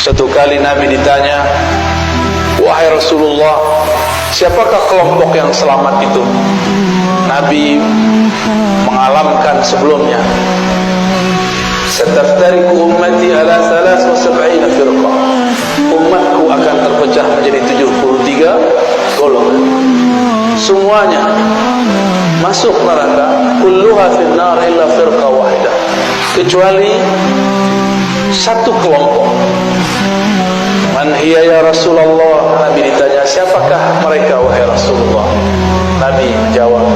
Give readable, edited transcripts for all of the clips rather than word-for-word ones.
Suatu kali Nabi ditanya, "Wahai Rasulullah, siapakah kelompok yang selamat itu?" Nabi mengalamkan sebelumnya, "Sataftariqu ummati ala 73 firqah." Umatku akan terpecah menjadi 73 golongan. Semuanya masuk neraka, kulluha finnar illa firqah wahidah, kecuali satu kelompok. Man hiya ya Rasulullah? Nabi ditanya, siapakah mereka wahai Rasulullah? Nabi menjawab,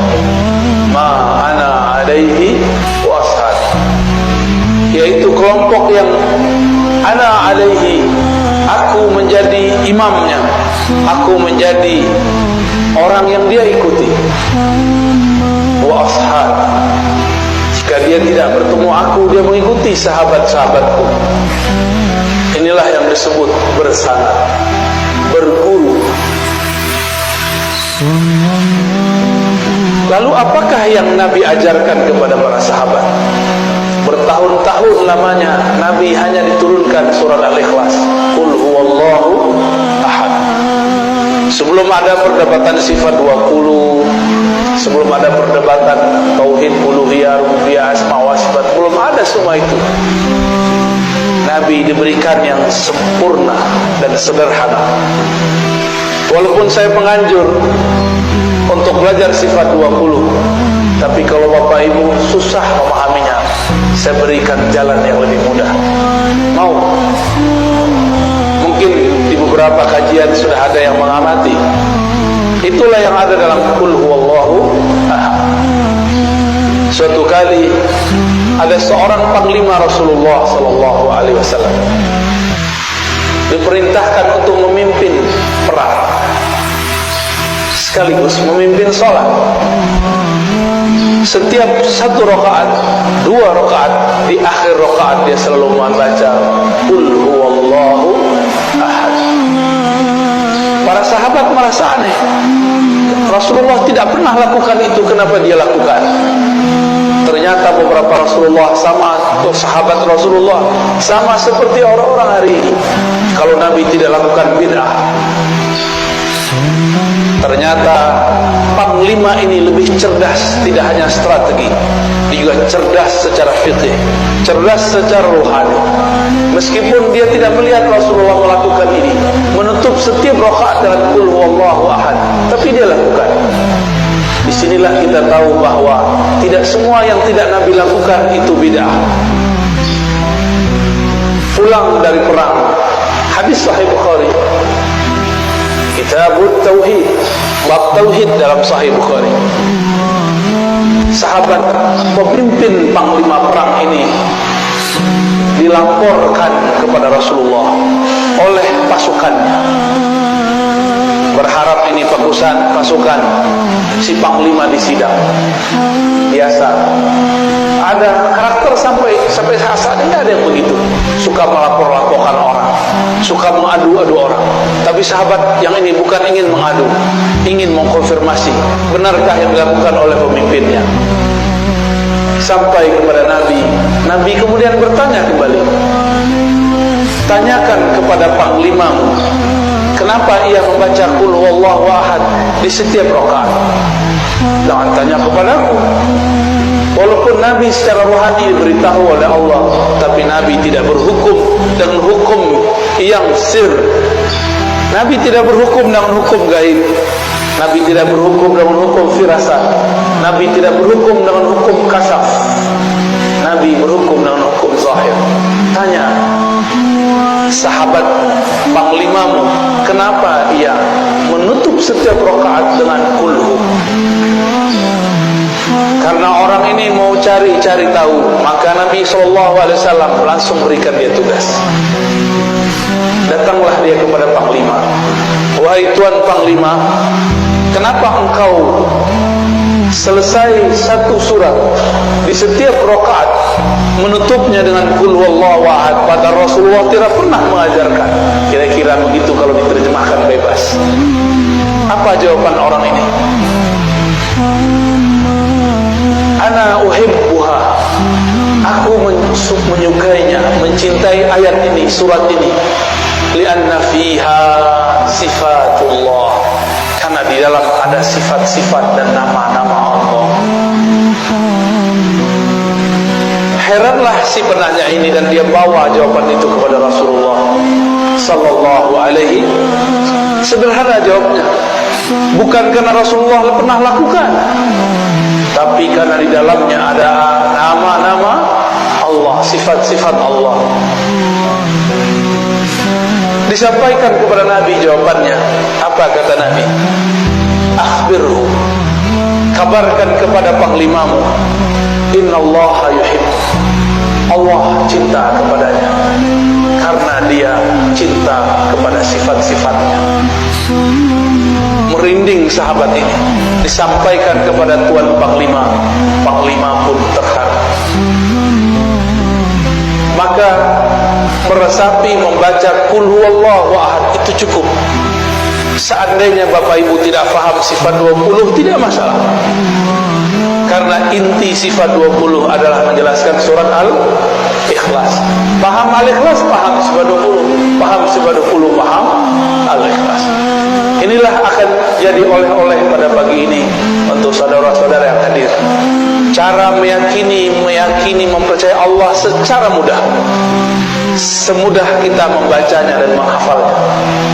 ma ana alaihi wa ashabi, yaitu kelompok yang ana alaihi, aku menjadi imamnya, aku menjadi orang yang dia ikuti. Wa ashab, jika dia tidak bertemu aku, dia mengikuti sahabat-sahabatku. Inilah yang disebut bersanad, berguru. Lalu apakah yang Nabi ajarkan kepada para sahabat? Bertahun-tahun lamanya Nabi hanya diturunkan surat Al-Ikhlas, Qul huwallahu ahad. Sebelum ada perdebatan sifat 20, sebelum ada perdebatan tauhid, uluhiyah, rububiyah, asma wa sifat, belum ada semua itu. Nabi diberikan yang sempurna dan sederhana. Walaupun saya penganjur untuk belajar sifat 20, tapi kalau Bapak Ibu susah memahaminya, saya berikan jalan yang lebih mudah. Mau? Mungkin di beberapa kajian sudah ada yang mengamati. Itulah yang ada dalam Qul huwallahu ahad. Suatu kali ada seorang panglima Rasulullah sallallahu alaihi wasallam diperintahkan untuk memimpin perang sekaligus memimpin sholat. Setiap satu rakaat, 2 rakaat, di akhir rakaat dia selalu membaca Qul huwallahu ahad. Para sahabat merasa aneh, Rasulullah tidak pernah lakukan itu, kenapa dia lakukan? Ternyata beberapa Rasulullah sama, sahabat Rasulullah sama seperti orang-orang hari ini. Kalau Nabi tidak lakukan bid'ah. Ternyata panglima ini lebih cerdas, tidak hanya strategi, dia juga cerdas secara fikih, cerdas secara rohani. Meskipun dia tidak melihat Rasulullah melakukan ini, menutup setiap rakaat dengan Qul huwallahu ahad, tapi dia lakukan. Disinilah kita tahu bahwa tidak semua yang tidak Nabi lakukan itu bid'ah. Pulang dari perang, hadis Sahih Bukhari, Kitabut Tauhid, bab tauhid dalam Sahih Bukhari. Sahabat pemimpin panglima perang ini dilaporkan kepada Rasulullah oleh pasukannya, berharap ini pasukan si panglima disidang. Biasa ada karakter sampai saat ini ada yang begitu, suka melapor-laporkan orang, suka mengadu-adu orang. Tapi sahabat yang ini bukan ingin mengadu, ingin mengkonfirmasi benarkah yang dilakukan oleh pemimpinnya. Sampai kepada Nabi, Nabi kemudian bertanya kembali, tanyakan kepada panglimamu, kenapa ia membaca Qul huwallahu ahad di setiap rakaat? Jangan tanya kepadaku. Walaupun Nabi secara rohani diberitahu oleh Allah, tapi Nabi tidak berhukum dengan hukum yang sir. Nabi tidak berhukum dengan hukum gaib. Nabi tidak berhukum dengan hukum firasat. Nabi tidak berhukum dengan hukum kasaf. Nabi berhukum dengan hukum zahir. Tanya sahabat panglimamu, kenapa ia menutup setiap rakaat dengan Qul hu? Karena orang ini mau cari tahu, maka Nabi SAW langsung berikan dia tugas. Datanglah dia kepada panglima, wahai tuan panglima, kenapa engkau selesai satu surat di setiap rakaat menutupnya dengan Qul huwallahu ahad, padahal Rasulullah tidak pernah mengajarkan? Kira-kira begitu kalau diterjemahkan bebas. Apa jawaban orang ini? Ana uhibbuha, aku menyukainya, mencintai ayat ini, surat ini. lianna fiha sifatullah, karena di dalam ada sifat-sifat dan nama-nama Allah. Heranlah si penanya ini, dan dia bawa jawaban itu kepada Rasulullah sallallahu alaihi. Sederhana jawabnya, bukan karena Rasulullah pernah lakukan, tapi karena di dalamnya ada nama-nama Allah, sifat-sifat Allah. Disampaikan kepada Nabi jawabannya. Apa kata Nabi? Akhbirhu, kabarkan kepada panglimamu, innallaha yuhibbu, Allah cinta kepadanya, karena dia cinta kepada sifat-sifatnya. Merinding sahabat ini. Disampaikan kepada Tuan Panglima, Panglima pun terharu. Maka meresapi membaca Qul huwallahu ahad itu cukup. Seandainya Bapak Ibu tidak paham sifat 20, tidak masalah, karena inti sifat 20 adalah menjelaskan surat Al-Ikhlas. Paham Al-Ikhlas, paham sifat 20. Paham sifat 20, paham Al-Ikhlas. Inilah akan jadi oleh-oleh pada pagi ini untuk saudara-saudara yang hadir. Cara meyakini, mempercayai Allah secara mudah, semudah kita membacanya dan menghafalnya.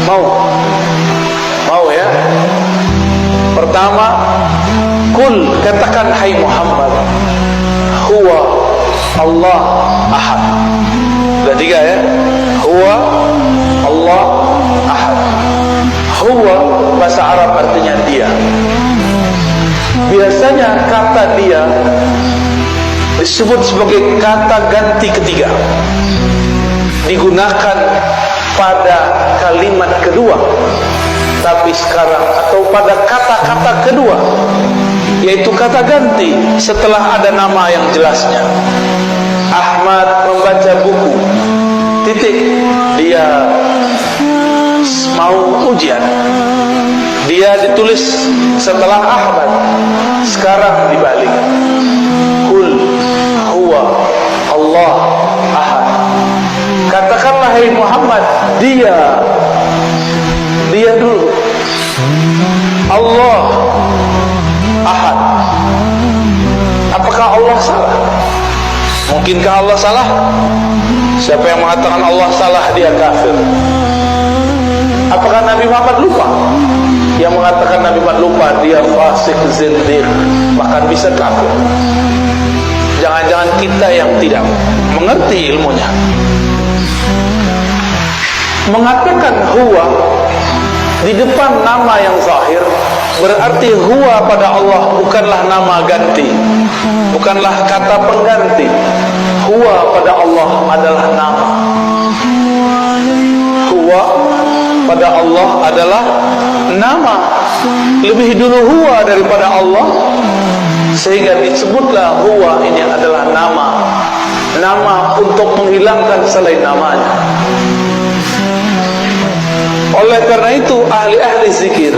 Mau ya? Pertama, Qul, katakan hai Muhammad, huwa Allah ahad. Sudah 3 ya. Huwa Allah ahad. Huwa bahasa Arab artinya dia. Biasanya kata dia disebut sebagai kata ganti ketiga, digunakan pada kalimat kedua. Tapi sekarang, atau pada kata-kata kedua, yaitu kata ganti setelah ada nama yang jelasnya. Ahmad membaca buku, titik, dia mau ujian, dia ditulis setelah Ahmad. Sekarang dibalik, Qul huwa Allah ahad. Katakanlah hai Muhammad, dia dulu, Allah ahad. Apakah Allah salah? Mungkinkah Allah salah? Siapa yang mengatakan Allah salah, dia kafir. Apakah Nabi Muhammad lupa? Yang mengatakan Nabi Muhammad lupa, dia fasik, zindiq, bahkan bisa kafir. Jangan-jangan kita yang tidak mengerti ilmunya. Mengatakan huwa di depan nama yang zahir, berarti huwa pada Allah bukanlah nama ganti, bukanlah kata pengganti. Huwa pada Allah adalah nama. Huwa pada Allah adalah nama. Lebih dulu huwa daripada Allah, sehingga disebutlah huwa ini adalah nama. Nama untuk menghilangkan selain namanya. Oleh karena itu ahli-ahli zikir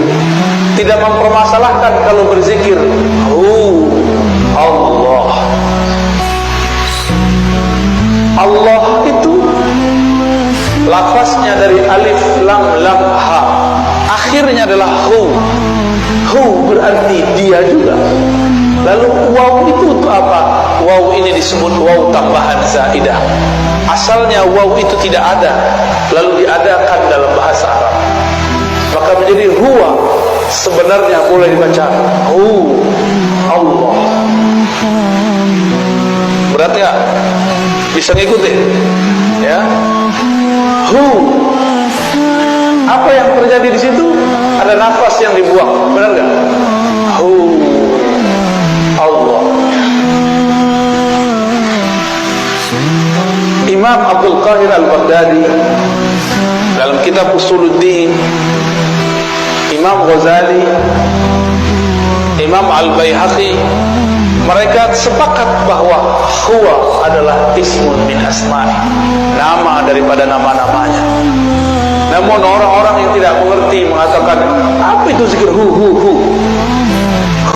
tidak mempermasalahkan kalau berzikir Allah. Allah itu lafaznya dari alif lam lam ha, akhirnya adalah hu. Hu berarti dia juga. Lalu waw itu untuk apa? Waw ini disebut waw tambahan zaidah. Asalnya waw itu tidak ada, lalu diadakan dalam bahasa Arab, maka menjadi huwa. Sebenarnya boleh dibaca hu Allah. Berat ya? Bisa ngikutin ya? Hu. Apa yang terjadi di situ? Ada nafas yang dibuang, benar gak? Hu Allah. Imam Abdul Qahir Al-Baghdadi dalam kitab Usuluddin, Imam Ghazali, Imam Al-Baihaqi, mereka sepakat bahwa huwa adalah ismun min asma'i, nama daripada nama-namanya. Namun orang-orang yang tidak mengerti mengatakan, apa itu zikir hu.